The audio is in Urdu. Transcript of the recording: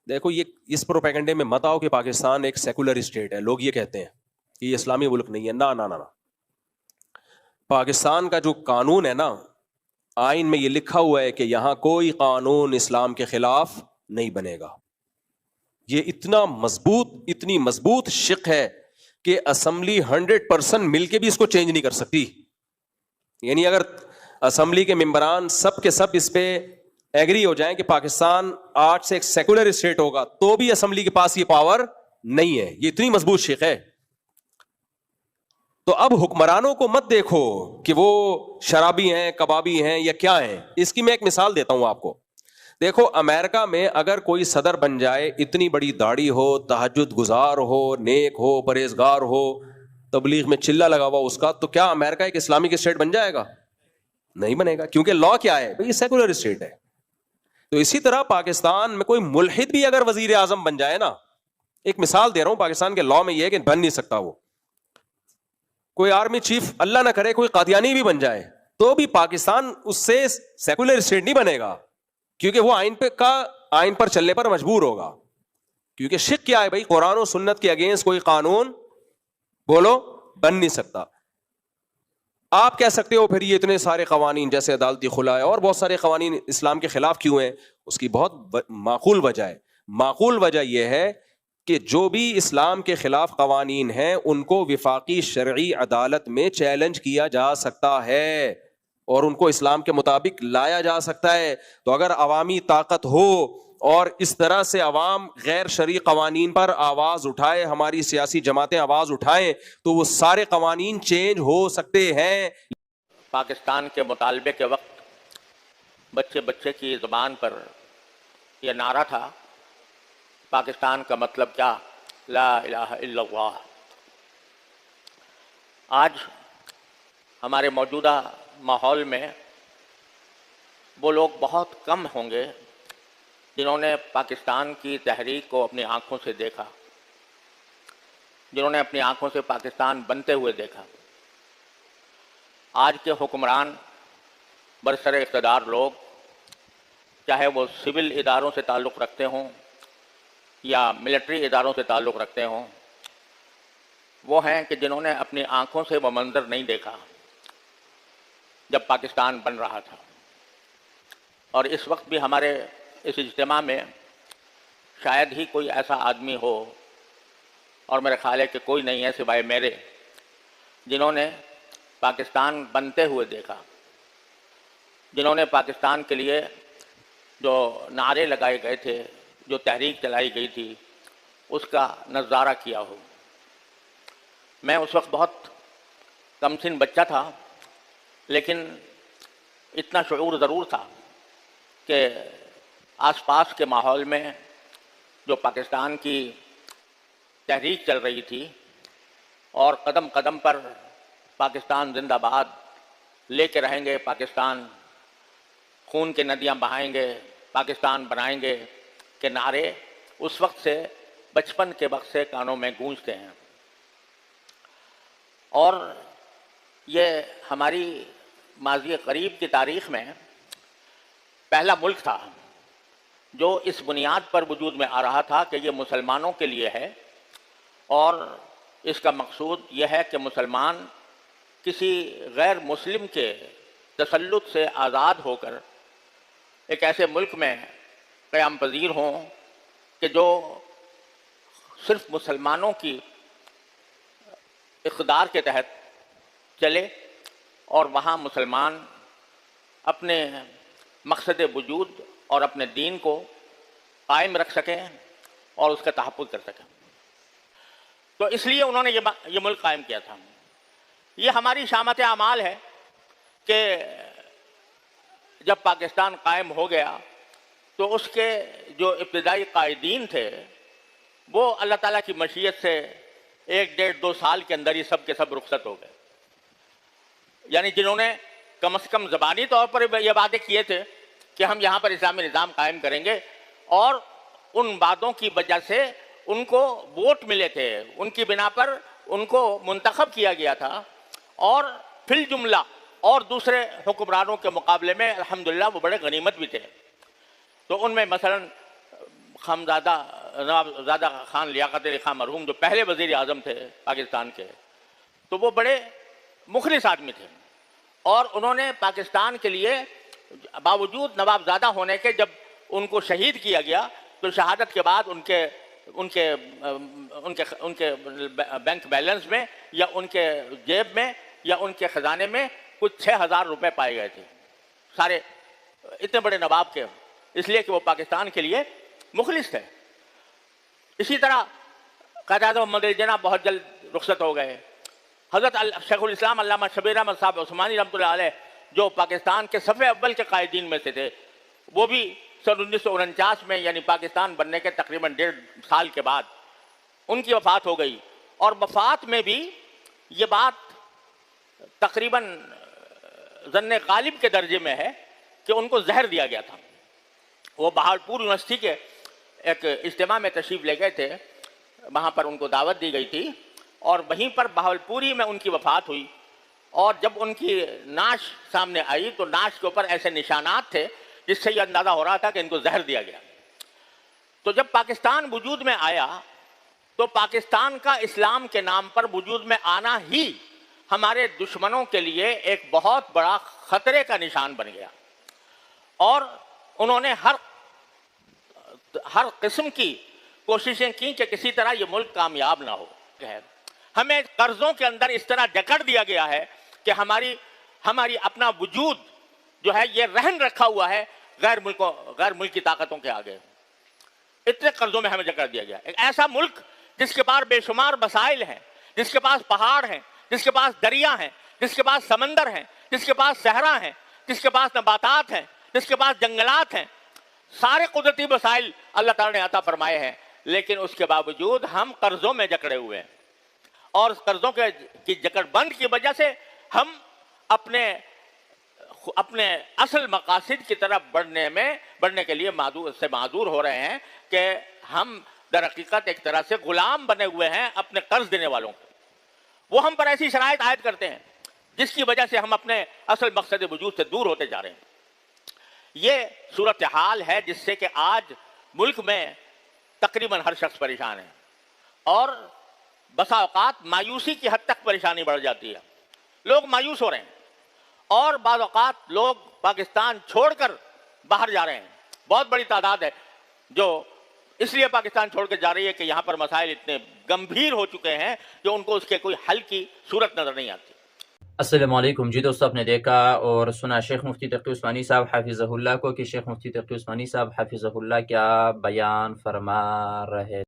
دیکھو یہ اس پروپیگنڈے میں مت آؤ کہ پاکستان ایک سیکولر اسٹیٹ ہے. لوگ یہ کہتے ہیں کہ یہ اسلامی ملک نہیں ہے. نہ نہ نہ، پاکستان کا جو قانون ہے نا، آئین میں یہ لکھا ہوا ہے کہ یہاں کوئی قانون اسلام کے خلاف نہیں بنے گا. یہ اتنی مضبوط شق ہے کہ اسمبلی 100% مل کے بھی اس کو چینج نہیں کر سکتی. یعنی اگر اسمبلی کے ممبران سب کے سب اس پہ ایگری ہو جائیں کہ پاکستان آج سے ایک سیکولر اسٹیٹ ہوگا، تو بھی اسمبلی کے پاس یہ پاور نہیں ہے. یہ اتنی مضبوط شق ہے. تو اب حکمرانوں کو مت دیکھو کہ وہ شرابی ہیں، کبابی ہیں یا کیا ہیں. اس کی میں ایک مثال دیتا ہوں آپ کو. دیکھو امریکہ میں اگر کوئی صدر بن جائے، اتنی بڑی داڑھی ہو، تہجد گزار ہو، نیک ہو، پرہیزگار ہو، تبلیغ میں چلا لگا ہوا اس کا، تو کیا امریکہ ایک اسلامک اسٹیٹ بن جائے گا؟ نہیں بنے گا. کیونکہ لا کیا ہے بھئی؟ سیکولر اسٹیٹ ہے. تو اسی طرح پاکستان میں کوئی ملحد بھی اگر وزیر اعظم بن جائے نا، ایک مثال دے رہا ہوں، پاکستان کے لا میں یہ ہے کہ بن نہیں سکتا وہ. کوئی آرمی چیف اللہ نہ کرے کوئی قادیانی بھی بن جائے، تو بھی پاکستان اس سے سیکولر اسٹیٹ نہیں بنے گا، کیونکہ وہ آئین پر چلنے پر مجبور ہوگا. کیونکہ شک کیا ہے بھائی؟ قرآن و سنت کے اگینسٹ کوئی قانون بولو بن نہیں سکتا. آپ کہہ سکتے ہو پھر یہ اتنے سارے قوانین جیسے عدالتی خلا ہے اور بہت سارے قوانین اسلام کے خلاف کیوں ہیں؟ اس کی بہت معقول وجہ ہے. معقول وجہ یہ ہے کہ جو بھی اسلام کے خلاف قوانین ہیں ان کو وفاقی شرعی عدالت میں چیلنج کیا جا سکتا ہے اور ان کو اسلام کے مطابق لایا جا سکتا ہے. تو اگر عوامی طاقت ہو اور اس طرح سے عوام غیر شرعی قوانین پر آواز اٹھائے، ہماری سیاسی جماعتیں آواز اٹھائیں، تو وہ سارے قوانین چینج ہو سکتے ہیں. پاکستان کے مطالبے کے وقت بچے بچے کی زبان پر یہ نعرہ تھا، پاکستان کا مطلب کیا؟ لا الہ الا اللہ. آج ہمارے موجودہ ماحول میں وہ لوگ بہت کم ہوں گے جنہوں نے پاکستان کی تحریک کو اپنی آنکھوں سے دیکھا، جنہوں نے اپنی آنکھوں سے پاکستان بنتے ہوئے دیکھا. آج کے حکمران برسر اقتدار لوگ، چاہے وہ سول اداروں سے تعلق رکھتے ہوں یا ملٹری اداروں سے تعلق رکھتے ہوں، وہ ہیں کہ جنہوں نے اپنی آنکھوں سے وہ منظر نہیں دیکھا جب پاکستان بن رہا تھا. اور اس وقت بھی ہمارے اس اجتماع میں شاید ہی کوئی ایسا آدمی ہو، اور میرے خیال ہے کہ کوئی نہیں ہے سوائے میرے، جنہوں نے پاکستان بنتے ہوئے دیکھا، جنہوں نے پاکستان کے لیے جو نعرے لگائے گئے تھے، جو تحریک چلائی گئی تھی، اس کا نظارہ کیا ہو. میں اس وقت بہت کم سن بچہ تھا، لیکن اتنا شعور ضرور تھا کہ آس پاس کے ماحول میں جو پاکستان کی تحریک چل رہی تھی اور قدم قدم پر پاکستان زندہ باد، لے کے رہیں گے پاکستان، خون کے ندیاں بہائیں گے، پاکستان بنائیں گے، کہ نعرے اس وقت سے، بچپن کے وقت سے کانوں میں گونجتے ہیں. اور یہ ہماری ماضی قریب کی تاریخ میں پہلا ملک تھا جو اس بنیاد پر وجود میں آ رہا تھا کہ یہ مسلمانوں کے لیے ہے، اور اس کا مقصود یہ ہے کہ مسلمان کسی غیر مسلم کے تسلط سے آزاد ہو کر ایک ایسے ملک میں قیام پذیر ہوں کہ جو صرف مسلمانوں کی اقتدار کے تحت چلے، اور وہاں مسلمان اپنے مقصد وجود اور اپنے دین کو قائم رکھ سکیں اور اس کا تحفظ کر سکیں. تو اس لیے انہوں نے یہ ملک قائم کیا تھا. یہ ہماری شامت اعمال ہے کہ جب پاکستان قائم ہو گیا تو اس کے جو ابتدائی قائدین تھے وہ اللہ تعالیٰ کی مشیت سے 1-1.5-2 سال کے اندر ہی سب کے سب رخصت ہو گئے. یعنی جنہوں نے کم از کم زبانی طور پر یہ وعدے کیے تھے کہ ہم یہاں پر اسلامی نظام قائم کریں گے، اور ان وعدوں کی وجہ سے ان کو ووٹ ملے تھے، ان کی بنا پر ان کو منتخب کیا گیا تھا، اور فی الجملہ اور دوسرے حکمرانوں کے مقابلے میں الحمدللہ وہ بڑے غنیمت بھی تھے. تو ان میں مثلا نوابزادہ خان لیاقت علی خان مرحوم جو پہلے وزیر اعظم تھے پاکستان کے، تو وہ بڑے مخلص آدمی تھے، اور انہوں نے پاکستان کے لیے باوجود نوابزادہ ہونے کے جب ان کو شہید کیا گیا تو شہادت کے بعد ان کے بینک بیلنس میں یا ان کے جیب میں یا ان کے خزانے میں کچھ 6,000 روپے پائے گئے تھے، سارے اتنے بڑے نواب کے، اس لیے کہ وہ پاکستان کے لیے مخلص تھے۔ اسی طرح قائد اعظم محمد علی جناح بہت جلد رخصت ہو گئے۔ حضرت شیخ الاسلام علامہ شبیر احمد صاحب عثمانی رحمۃ اللہ علیہ جو پاکستان کے صف اول کے قائدین میں سے تھے، وہ بھی سن 1949 میں یعنی پاکستان بننے کے تقریباً 1.5 سال کے بعد ان کی وفات ہو گئی، اور وفات میں بھی یہ بات تقریباً ظن غالب کے درجے میں ہے کہ ان کو زہر دیا گیا تھا۔ وہ بہاولپور یونیورسٹی کے ایک اجتماع میں تشریف لے گئے تھے، وہاں پر ان کو دعوت دی گئی تھی، اور وہیں پر بہاولپوری میں ان کی وفات ہوئی، اور جب ان کی نعش سامنے آئی تو نعش کے اوپر ایسے نشانات تھے جس سے یہ اندازہ ہو رہا تھا کہ ان کو زہر دیا گیا۔ تو جب پاکستان وجود میں آیا تو پاکستان کا اسلام کے نام پر وجود میں آنا ہی ہمارے دشمنوں کے لیے ایک بہت بڑا خطرے کا نشان بن گیا، اور انہوں نے ہر قسم کی کوششیں کی کہ کسی طرح یہ ملک کامیاب نہ ہو۔ ہمیں قرضوں کے اندر اس طرح جکڑ دیا گیا ہے کہ ہماری اپنا وجود جو ہے یہ رہن رکھا ہوا ہے غیر ملکی طاقتوں کے آگے۔ اتنے قرضوں میں ہمیں جکڑ دیا گیا۔ ایک ایسا ملک جس کے پاس بے شمار وسائل ہیں، جس کے پاس پہاڑ ہیں، جس کے پاس دریا ہیں، جس کے پاس سمندر ہیں، جس کے پاس صحرا ہیں، جس کے پاس نباتات ہیں، جس کے پاس جنگلات ہیں، سارے قدرتی وسائل اللہ تعالیٰ نے عطا فرمائے ہیں، لیکن اس کے باوجود ہم قرضوں میں جکڑے ہوئے ہیں، اور قرضوں کی جکڑ بند کی وجہ سے ہم اپنے اصل مقاصد کی طرف بڑھنے کے لیے معذور ہو رہے ہیں کہ ہم در حقیقت ایک طرح سے غلام بنے ہوئے ہیں اپنے قرض دینے والوں کے۔ وہ ہم پر ایسی شرائط عائد کرتے ہیں جس کی وجہ سے ہم اپنے اصل مقصد وجود سے دور ہوتے جا رہے ہیں۔ یہ صورتحال ہے جس سے کہ آج ملک میں تقریباً ہر شخص پریشان ہے، اور بسا اوقات مایوسی کی حد تک پریشانی بڑھ جاتی ہے، لوگ مایوس ہو رہے ہیں، اور بعض اوقات لوگ پاکستان چھوڑ کر باہر جا رہے ہیں۔ بہت بڑی تعداد ہے جو اس لیے پاکستان چھوڑ کے جا رہی ہے کہ یہاں پر مسائل اتنے گمبھیر ہو چکے ہیں جو ان کو اس کے کوئی حل کی صورت نظر نہیں آتی۔ السلام علیکم جی دوستو، آپ نے دیکھا اور سنا شیخ مفتی تقی عثمانی صاحب حفظہ اللہ کو کہ شیخ مفتی تقی عثمانی صاحب حفظہ اللہ کیا بیان فرما رہے